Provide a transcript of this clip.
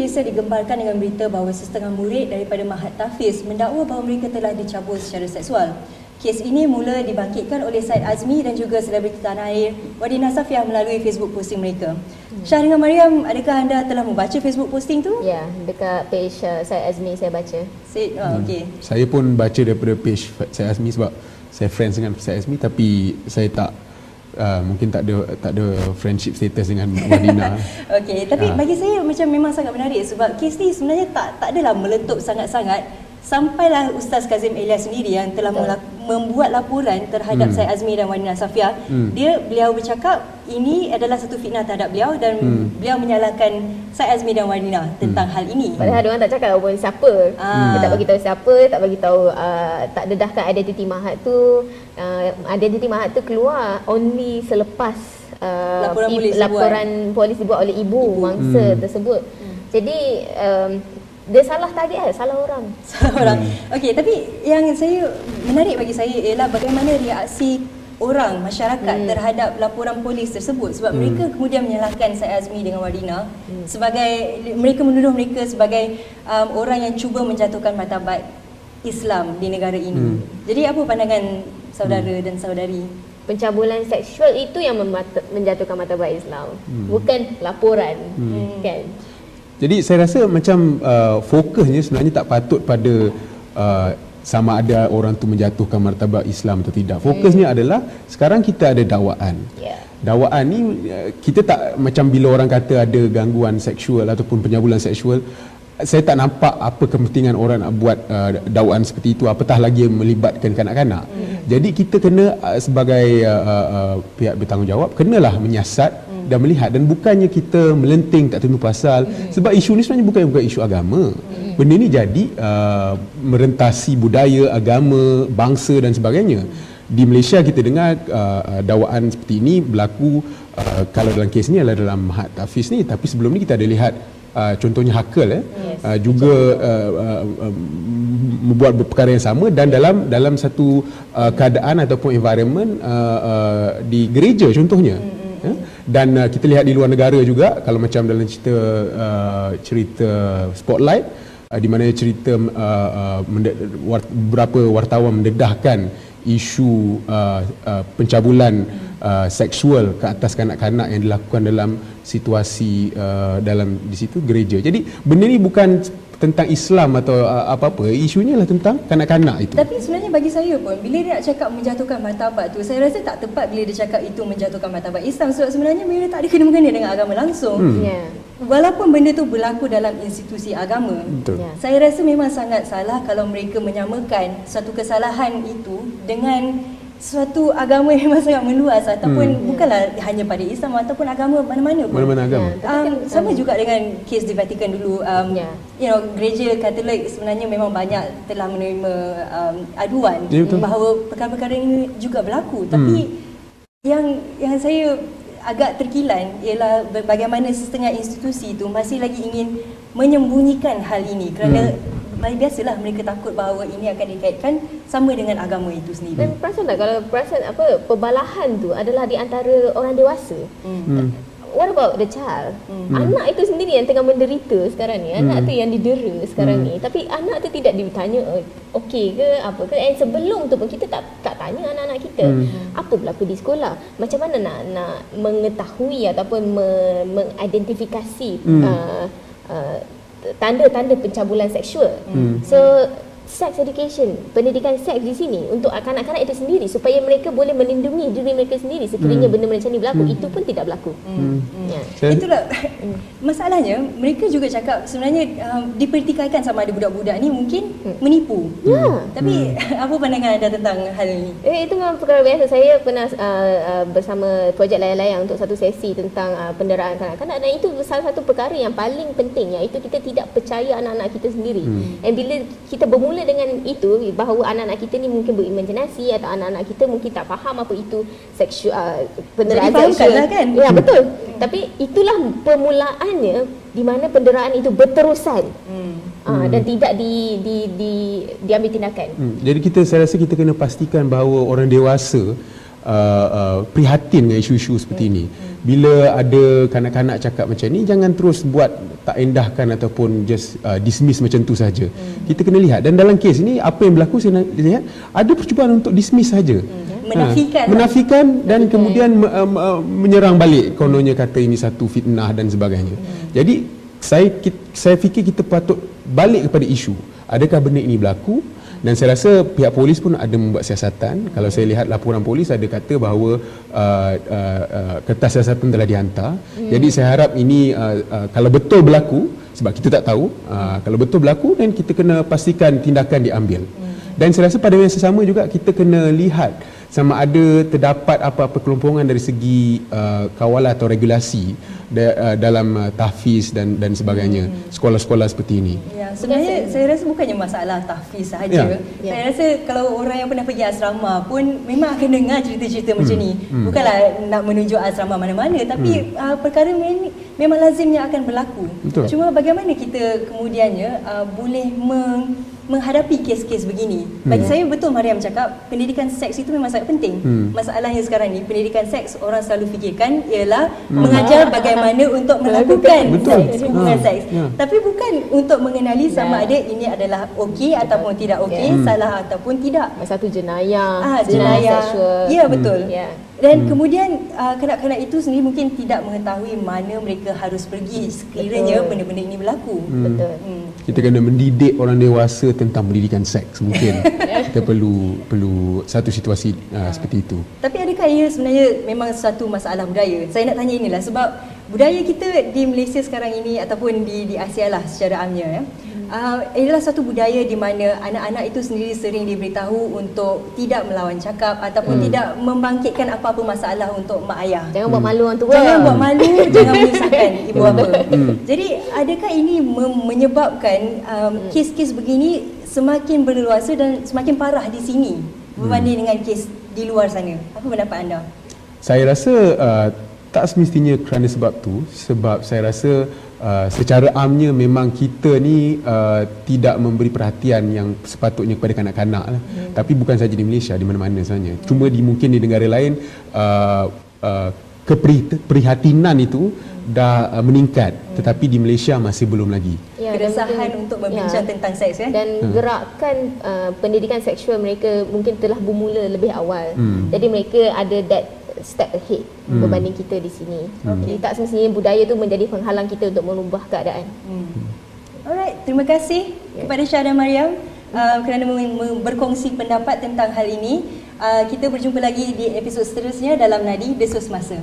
Malaysia digembarkan dengan berita bahawa setengah murid daripada Mahat Tahfiz mendakwa bahawa mereka telah dicabul secara seksual. Kes ini mula dibangkitkan oleh Syed Azmi dan juga selebriti tanah air Wadina Safiah melalui Facebook posting mereka. Syah dengan Mariam, adakah anda telah membaca Facebook posting tu? Ya, dekat page Syed Azmi saya baca. Okey. Saya pun baca daripada page Syed Azmi sebab saya friends dengan Syed Azmi, tapi saya tak mungkin tak ada friendship status dengan Wadina. Okey, tapi bagi saya macam memang sangat menarik sebab kes ni sebenarnya tak adalah meletup sangat-sangat. Sampailah Ustaz Kazim Elias sendiri yang telah membuat laporan terhadap Syed Azmi dan Wadina Safiah. Beliau bercakap ini adalah satu fitnah terhadap beliau dan beliau menyalahkan Syed Azmi dan Wadina tentang hal ini. Padahal diorang tak cakap pun siapa. Dia tak bagi tahu siapa, tak bagi tahu, tak dedahkan identiti Mahat tu. Identiti Mahat tu keluar only selepas laporan polis dibuat oleh ibu mangsa tersebut. Jadi dia salah target, salah orang. Okey, tapi yang menarik bagi saya ialah bagaimana reaksi orang, masyarakat terhadap laporan polis tersebut sebab mereka kemudian menyalahkan Syed Azmi dengan Wadina sebagai, mereka menuduh mereka sebagai orang yang cuba menjatuhkan martabat Islam di negara ini. Jadi apa pandangan saudara dan saudari? Pencabulan seksual itu yang menjatuhkan martabat Islam, bukan laporan, kan? Jadi saya rasa macam fokusnya sebenarnya tak patut pada sama ada orang tu menjatuhkan martabat Islam atau tidak. Fokusnya adalah sekarang kita ada dakwaan. Dakwaan ni kita tak macam bila orang kata ada gangguan seksual ataupun pencabulan seksual, saya tak nampak apa kepentingan orang nak buat dakwaan seperti itu, apatah lagi melibatkan kanak-kanak. Jadi kita kena sebagai pihak bertanggungjawab kenalah menyiasat dan melihat, dan bukannya kita melenting tak tentu pasal sebab isu ni sebenarnya bukan isu agama. Benda ni jadi merentasi budaya, agama, bangsa dan sebagainya. Di Malaysia kita dengar dakwaan seperti ini berlaku kalau dalam kes ni adalah dalam Mahat Tahfiz ni, tapi sebelum ni kita ada lihat contohnya Hakal juga membuat perkara yang sama dan dalam satu keadaan ataupun environment di gereja contohnya. Dan kita lihat di luar negara juga, kalau macam dalam cerita Spotlight di mana cerita beberapa wartawan mendedahkan isu pencabulan seksual ke atas kanak-kanak yang dilakukan dalam situasi dalam di situ gereja. Jadi benda ni bukan tentang Islam atau apa-apa, isunya lah tentang kanak-kanak itu. Tapi sebenarnya bagi saya pun, bila dia nak cakap menjatuhkan martabat tu, saya rasa tak tepat bila dia cakap itu menjatuhkan martabat Islam sebab sebenarnya benda tak ada kena-mengena dengan agama langsung. Walaupun benda tu berlaku dalam institusi agama, saya rasa memang sangat salah kalau mereka menyamakan satu kesalahan itu dengan suatu agama yang memang sangat meluas ataupun bukanlah hanya pada Islam ataupun agama mana-mana pun. Mana-mana agama. Sama juga dengan kes di Vatican dulu. Gereja Katolik sebenarnya memang banyak telah menerima aduan bahawa perkara-perkara ini juga berlaku. Tapi yang saya agak terkilan ialah bagaimana setengah institusi itu masih lagi ingin menyembunyikan hal ini kerana biasalah mereka takut bahawa ini akan dikaitkan sama dengan agama itu sendiri. Dan perasan tak kalau pembalahan tu adalah di antara orang dewasa. What about the child? Anak itu sendiri yang tengah menderita sekarang ni. Anak tu yang didera sekarang ni. Tapi anak tu tidak ditanya okey ke apa ke. And sebelum tu pun kita tak tanya anak-anak kita apa berlaku di sekolah. Macam mana nak mengetahui ataupun mengidentifikasi tanda-tanda pencabulan seksual. So sex education, pendidikan seks di sini untuk kanak-kanak itu sendiri supaya mereka boleh melindungi diri mereka sendiri sekiranya benda macam ni berlaku. Itu pun tidak berlaku. Itulah masalahnya, mereka juga cakap sebenarnya dipertikaikan sama ada budak-budak ni mungkin menipu. Tapi apa pandangan anda tentang hal ini? Itu memang perkara biasa. Saya pernah bersama projek layang-layang untuk satu sesi tentang penderaan kanak-kanak, dan itu salah satu perkara yang paling penting, iaitu kita tidak percaya anak-anak kita sendiri. Dan bila kita bermula dengan itu bahawa anak-anak kita ni mungkin berimajinasi atau anak-anak kita mungkin tak faham apa itu seksual, penderaan seksual kan? Ya betul. Tapi itulah permulaannya di mana penderaan itu berterusan dan tidak diambil tindakan. Jadi saya rasa kita kena pastikan bahawa orang dewasa prihatin dengan isu-isu seperti ini. Bila ada kanak-kanak cakap macam ni, jangan terus buat tak endahkan ataupun just dismiss macam tu saja. Kita kena lihat, dan dalam kes ini apa yang berlaku, saya lihat ada percubaan untuk dismiss saja. Menafikan dan kemudian menyerang balik, kononnya kata ini satu fitnah dan sebagainya. Jadi saya fikir kita patut balik kepada isu, adakah benda ini berlaku? Dan saya rasa pihak polis pun ada membuat siasatan. Kalau saya lihat laporan polis ada kata bahawa kertas siasatan telah dihantar. Jadi saya harap ini kalau betul berlaku, sebab kita tak tahu, kalau betul berlaku, dan kita kena pastikan tindakan diambil. Dan saya rasa pada masa sama juga kita kena lihat sama ada terdapat apa-apa kelompongan dari segi kawalan atau regulasi dalam tahfiz dan sebagainya, sekolah-sekolah seperti ini. Ya, sebenarnya saya rasa bukannya masalah tahfiz sahaja. Saya rasa kalau orang yang pernah pergi asrama pun memang akan dengar cerita-cerita macam ni. Bukanlah nak menunjuk asrama mana-mana, tapi perkara memang lazimnya akan berlaku. Betul. Cuma bagaimana kita kemudiannya boleh menghadapi kes-kes begini. Bagi saya betul Mariam cakap, pendidikan seks itu memang sangat penting. Masalahnya sekarang ni, pendidikan seks orang selalu fikirkan ialah mengajar bagaimana untuk melakukan hubungan seks. Tapi bukan untuk mengenali sama ada ini adalah okey ataupun tidak okey, salah ataupun tidak. Satu jenayah, jenayah seksual. Ya, betul. Dan kemudian kanak-kanak itu sendiri mungkin tidak mengetahui mana mereka harus pergi sekiranya benda-benda ini berlaku. Betul. Kita kena mendidik orang dewasa tentang pendidikan seks mungkin. Kita perlu satu situasi seperti itu. Tapi adakah ia sebenarnya memang satu masalah budaya? Saya nak tanya inilah sebab budaya kita di Malaysia sekarang ini ataupun di Asia lah secara amnya adalah satu budaya di mana anak-anak itu sendiri sering diberitahu untuk tidak melawan cakap ataupun tidak membangkitkan apa-apa masalah untuk mak ayah. Jangan buat malu orang tua. Jangan buat malu, jangan menyusahkan ibu bapa. Jadi adakah ini menyebabkan kes-kes begini semakin berleluasa dan semakin parah di sini berbanding dengan kes di luar sana? Apa pendapat anda? Saya rasa tak semestinya kerana sebab tu, sebab saya rasa secara amnya memang kita ni tidak memberi perhatian yang sepatutnya kepada kanak-kanak lah. Tapi bukan saja di Malaysia, di mana-mana sebenarnya. Cuma mungkin di negara lain keprihatinan itu dah meningkat, tetapi di Malaysia masih belum lagi. Keresahan untuk berbincang tentang seks dan gerakan pendidikan seksual mereka mungkin telah bermula lebih awal. Jadi mereka ada that step ahead berbanding kita di sini. Jadi tak semestinya budaya tu menjadi penghalang kita untuk merubah keadaan. Alright, terima kasih kepada Syah dan Mariam kerana berkongsi pendapat tentang hal ini. Kita berjumpa lagi di episod seterusnya dalam Nadi Desus Masa.